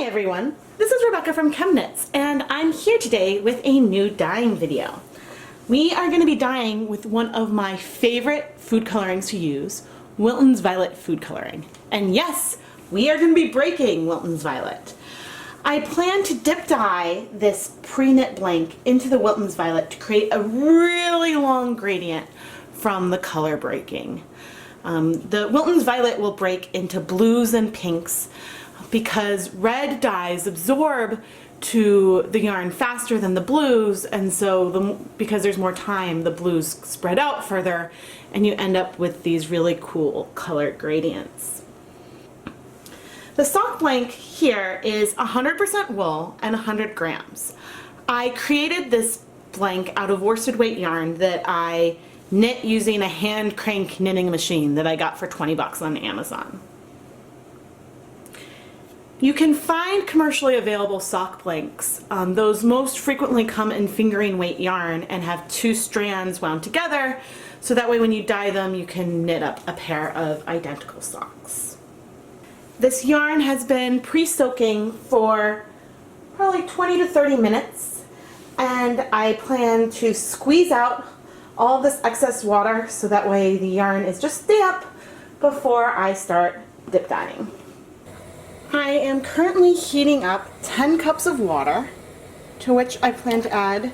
everyone, this is Rebecca from ChemKnits, and I'm here today with a new dyeing video. We are going to be dyeing with one of my favorite food colorings to use, Wilton's Violet food coloring. And yes, we are going to be breaking Wilton's Violet. I plan to dip dye this pre-knit blank into the Wilton's Violet to create a really long gradient from the color breaking. The Wilton's Violet will break into blues and pinks because red dyes absorb to the yarn faster than the blues, and so because there's more time, the blues spread out further and you end up with these really cool color gradients. The sock blank here is 100% wool and 100 grams. I created this blank out of worsted weight yarn that I knit using a hand crank knitting machine that I got for 20 bucks on Amazon. You can find commercially available sock blanks. Those most frequently come in fingering weight yarn and have 2 strands wound together, so that way when you dye them you can knit up a pair of identical socks. This yarn has been pre-soaking for probably 20 to 30 minutes, and I plan to squeeze out all this excess water so that way the yarn is just damp before I start dip dyeing. I am currently heating up 10 cups of water, to which I plan to add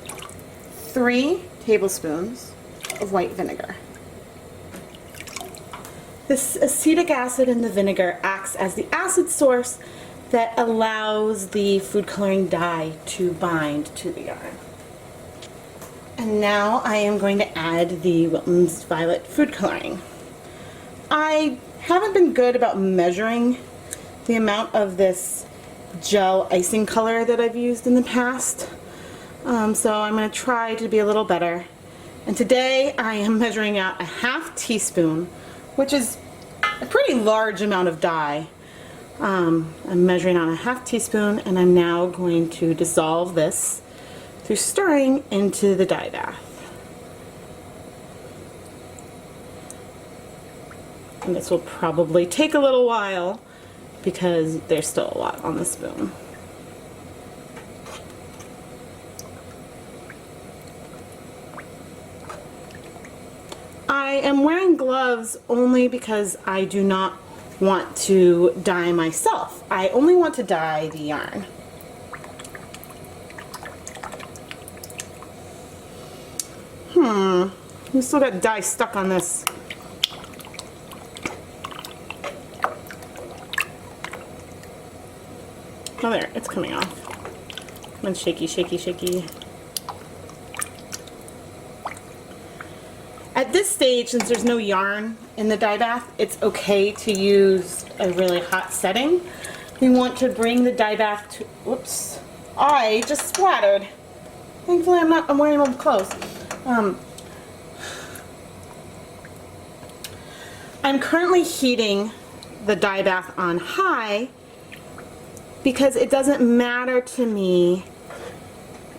3 tablespoons of white vinegar. This acetic acid in the vinegar acts as the acid source that allows the food coloring dye to bind to the yarn. And now I am going to add the Wilton's Violet food coloring. I haven't been good about measuring the amount of this gel icing color that I've used in the past, so I'm going to try to be a little better. And today I am measuring out a ½ teaspoon, which is a pretty large amount of dye. I'm measuring out a ½ teaspoon, and I'm now going to dissolve this through stirring into the dye bath. And this will probably take a little while because there's still a lot on the spoon. I am wearing gloves only because I do not want to dye myself. I only want to dye the yarn. You still got dye stuck on this. Oh, there, it's coming off. Come on, shaky, shaky, shaky. At this stage, since there's no yarn in the dye bath, it's okay to use a really hot setting. We want to bring the dye bath to, whoops, I just splattered. Thankfully I'm wearing old clothes. I'm currently heating the dye bath on high because it doesn't matter to me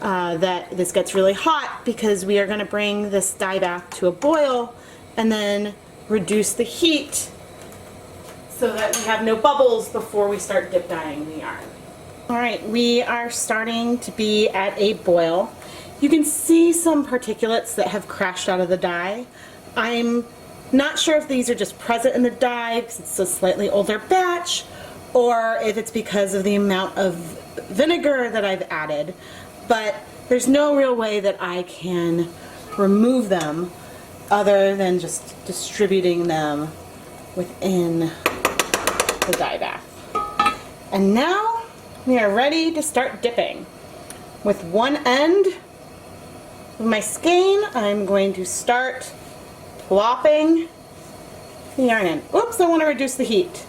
that this gets really hot, because we are going to bring this dye bath to a boil and then reduce the heat so that we have no bubbles before we start dip dyeing the yarn. Alright, we are starting to be at a boil. You can see some particulates that have crashed out of the dye. I'm not sure if these are just present in the dye because it's a slightly older batch, or if it's because of the amount of vinegar that I've added, but there's no real way that I can remove them other than just distributing them within the dye bath. And now we are ready to start dipping. With one end of my skein, I'm going to start plopping the yarn in. Oops, I want to reduce the heat.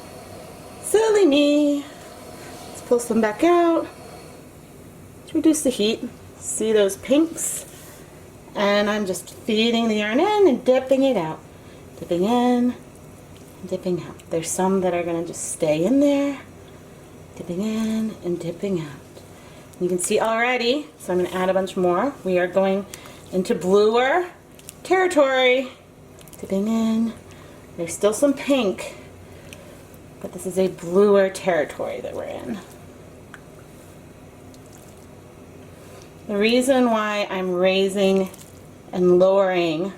Silly me. Let's pull some back out. Let's reduce the heat. See those pinks? And I'm just feeding the yarn in and dipping it out. Dipping in and dipping out. There's some that are going to just stay in there. Dipping in and dipping out. You can see already, so I'm going to add a bunch more. We are going into bluer territory. Dipping in. There's still some pink, but this is a bluer territory that we're in. The reason why I'm raising and lowering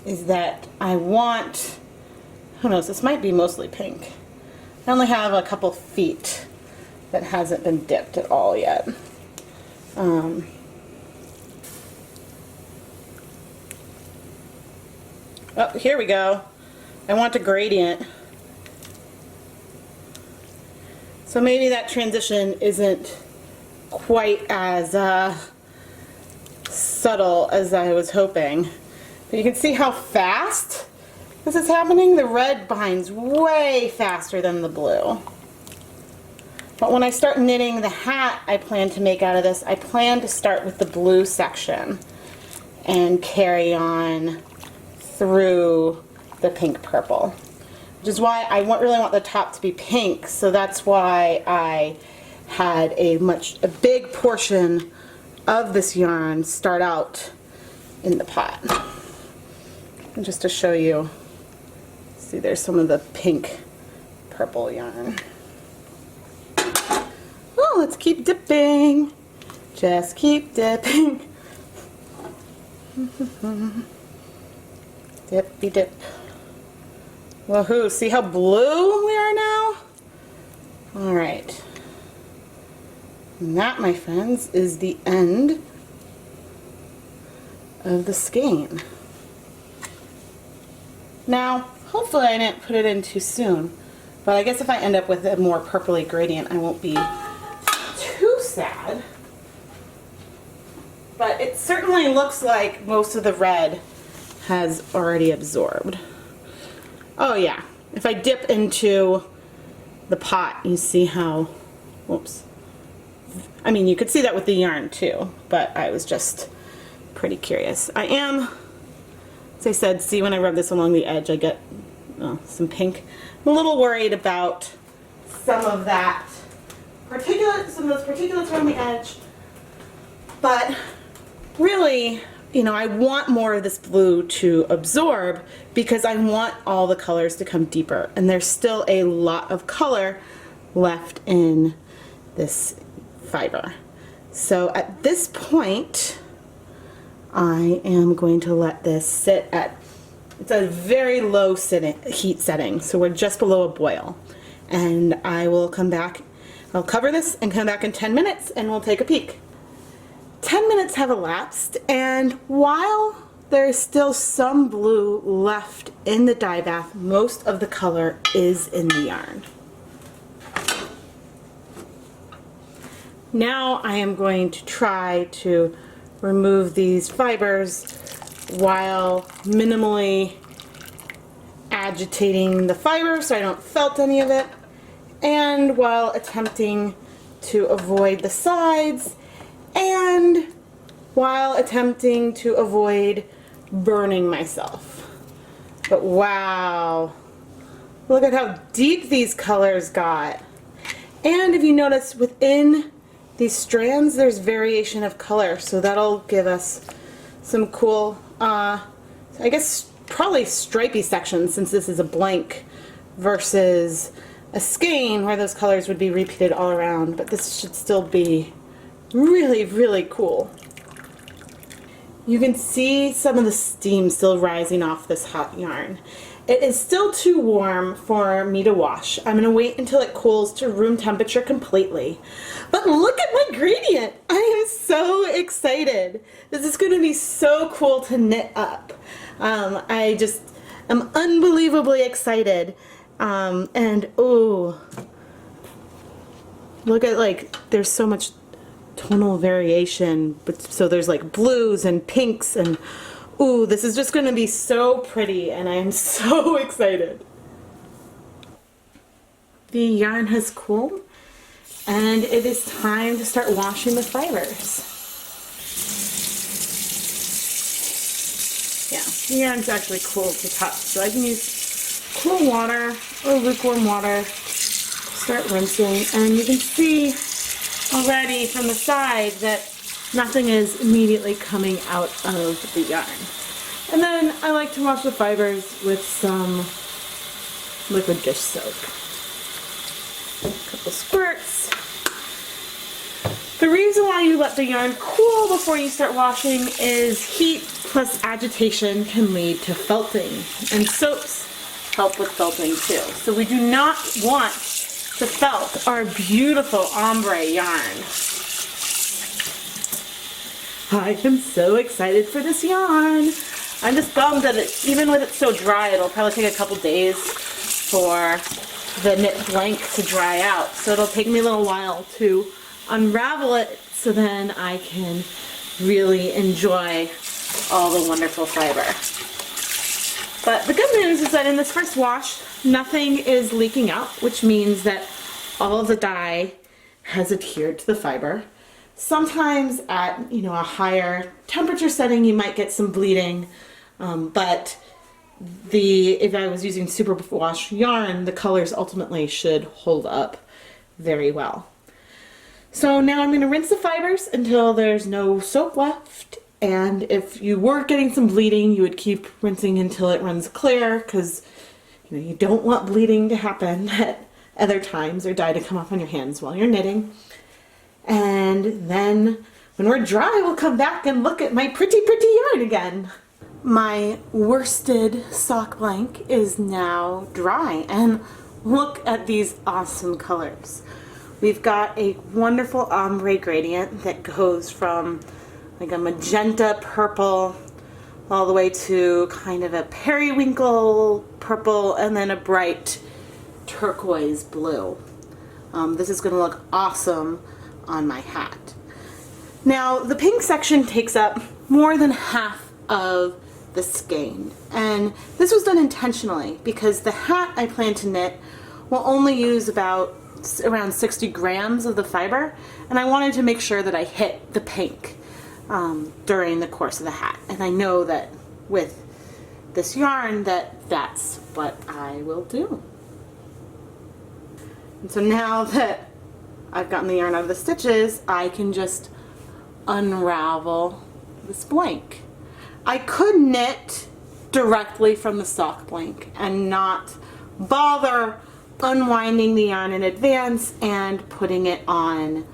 is that I want, who knows, this might be mostly pink. I only have a couple feet that hasn't been dipped at all yet. Oh, here we go. I want a gradient. So maybe that transition isn't quite as subtle as I was hoping. But you can see how fast this is happening. The red binds way faster than the blue. But when I start knitting the hat I plan to make out of this, I plan to start with the blue section and carry on through the pink purple. Which is why I really want the top to be pink, so that's why I had a big portion of this yarn start out in the pot. And just to show you, see, there's some of the pink purple yarn. Oh, let's keep dipping. Just keep dipping. Dippy dip. Woohoo, see how blue we are now? Alright. And that, my friends, is the end of the skein. Now, hopefully I didn't put it in too soon, but I guess if I end up with a more purpley gradient, I won't be too sad. But it certainly looks like most of the red has already absorbed. Oh yeah, if I dip into the pot, you see how, whoops. I mean, you could see that with the yarn too, but I was just pretty curious. I am, as I said, see when I rub this along the edge, I get some pink. I'm a little worried about some of that particulate, some of those particulates around the edge, but really, you know, I want more of this blue to absorb because I want all the colors to come deeper, and there's still a lot of color left in this fiber. So at this point, I am going to let this sit at, it's a very low heat setting, so we're just below a boil. And I will come back, I'll cover this and come back in 10 minutes and we'll take a peek. 10 minutes have elapsed, and while there is still some blue left in the dye bath, most of the color is in the yarn. Now I am going to try to remove these fibers while minimally agitating the fiber so I don't felt any of it, and while attempting to avoid the sides, and while attempting to avoid burning myself. But wow, look at how deep these colors got. And if you notice, within these strands there's variation of color, so that'll give us some cool, I guess probably stripy sections, since this is a blank versus a skein where those colors would be repeated all around. But this should still be really, really cool. You can see some of the steam still rising off this hot yarn. It is still too warm for me to wash. I'm going to wait until it cools to room temperature completely. But look at my gradient! I am so excited. This is going to be so cool to knit up. I just am unbelievably excited. And oh, look at, like, there's so much tonal variation, but so there's like blues and pinks, and ooh, this is just going to be so pretty, and I am so excited. The yarn has cooled, and it is time to start washing the fibers. Yeah, the yarn's actually cooled to touch, so I can use cool water or lukewarm water to start rinsing, and you can see already from the side that nothing is immediately coming out of the yarn. And then I like to wash the fibers with some liquid dish soap. A couple squirts, The reason why you let the yarn cool before you start washing is heat plus agitation can lead to felting, and soaps help with felting too. So we do not want to felt our beautiful ombre yarn. I am so excited for this yarn. I'm just bummed that even with it so dry, it'll probably take a couple days for the knit blank to dry out. So it'll take me a little while to unravel it so then I can really enjoy all the wonderful fiber. But the good news is that in this first wash, nothing is leaking out, which means that all of the dye has adhered to the fiber. Sometimes at a higher temperature setting, you might get some bleeding, but if I was using superwash yarn, the colors ultimately should hold up very well. So now I'm going to rinse the fibers until there's no soap left. And if you were getting some bleeding, you would keep rinsing until it runs clear, because you don't want bleeding to happen at other times or dye to come off on your hands while you're knitting. And then when we're dry, we'll come back and look at my pretty yarn again. My worsted sock blank is now dry, and look at these awesome colors. We've got a wonderful ombre gradient that goes from like a magenta purple all the way to kind of a periwinkle purple and then a bright turquoise blue. This is going to look awesome on my hat. Now the pink section takes up more than half of the skein, and this was done intentionally because the hat I plan to knit will only use around 60 grams of the fiber, and I wanted to make sure that I hit the pink during the course of the hat. And I know that with this yarn that's what I will do. And so now that I've gotten the yarn out of the stitches, I can just unravel this blank. I could knit directly from the sock blank and not bother unwinding the yarn in advance and putting it on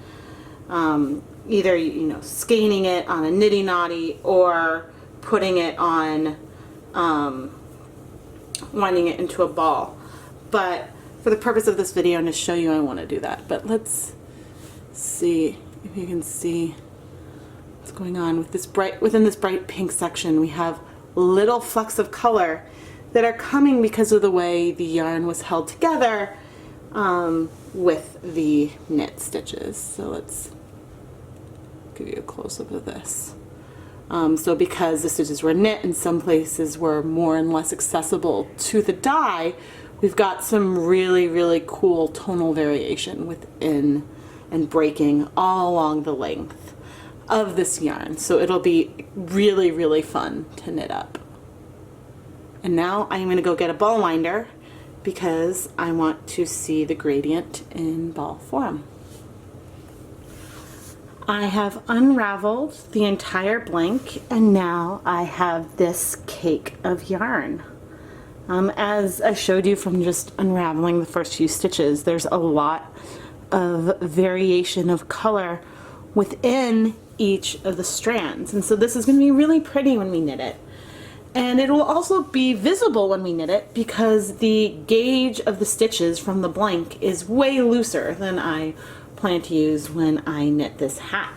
either skeining it on a nitty knotty or putting it on winding it into a ball. But for the purpose of this video and to show you, I want to do that. But let's see if you can see what's going on with this within this bright pink section. We have little flecks of color that are coming because of the way the yarn was held together with the knit stitches. So let's give you a close-up of this. So because the stitches were knit and some places were more and less accessible to the dye, we've got some really cool tonal variation within and breaking all along the length of this yarn. So it'll be really fun to knit up. And now I'm going to go get a ball winder because I want to see the gradient in ball form. I have unraveled the entire blank, and now I have this cake of yarn. As I showed you from just unraveling the first few stitches, there's a lot of variation of color within each of the strands, and so this is going to be really pretty when we knit it. And it will also be visible when we knit it because the gauge of the stitches from the blank is way looser than I plan to use when I knit this hat.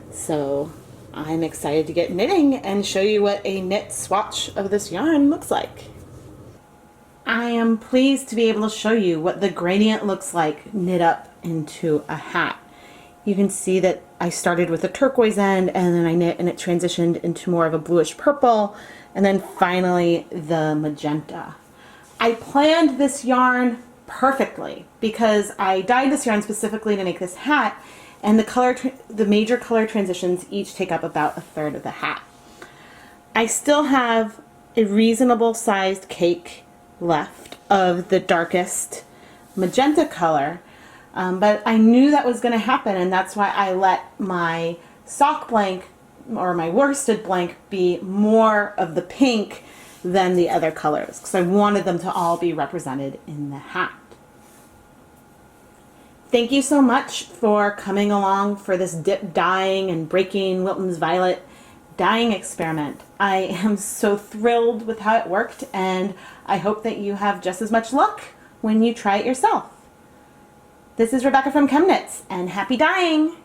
So I'm excited to get knitting and show you what a knit swatch of this yarn looks like. I am pleased to be able to show you what the gradient looks like knit up into a hat. You can see that I started with a turquoise end and then I knit and it transitioned into more of a bluish purple and then finally the magenta. I planned this yarn perfectly because I dyed this yarn specifically to make this hat, and the major color transitions each take up about a third of the hat. I still have a reasonable sized cake left of the darkest magenta color, but I knew that was going to happen, and that's why I let my sock blank or my worsted blank be more of the pink than the other colors because I wanted them to all be represented in the hat. Thank you so much for coming along for this dip dyeing and breaking Wilton's Violet dyeing experiment. I am so thrilled with how it worked, and I hope that you have just as much luck when you try it yourself. This is Rebecca from ChemKnits, and happy dyeing!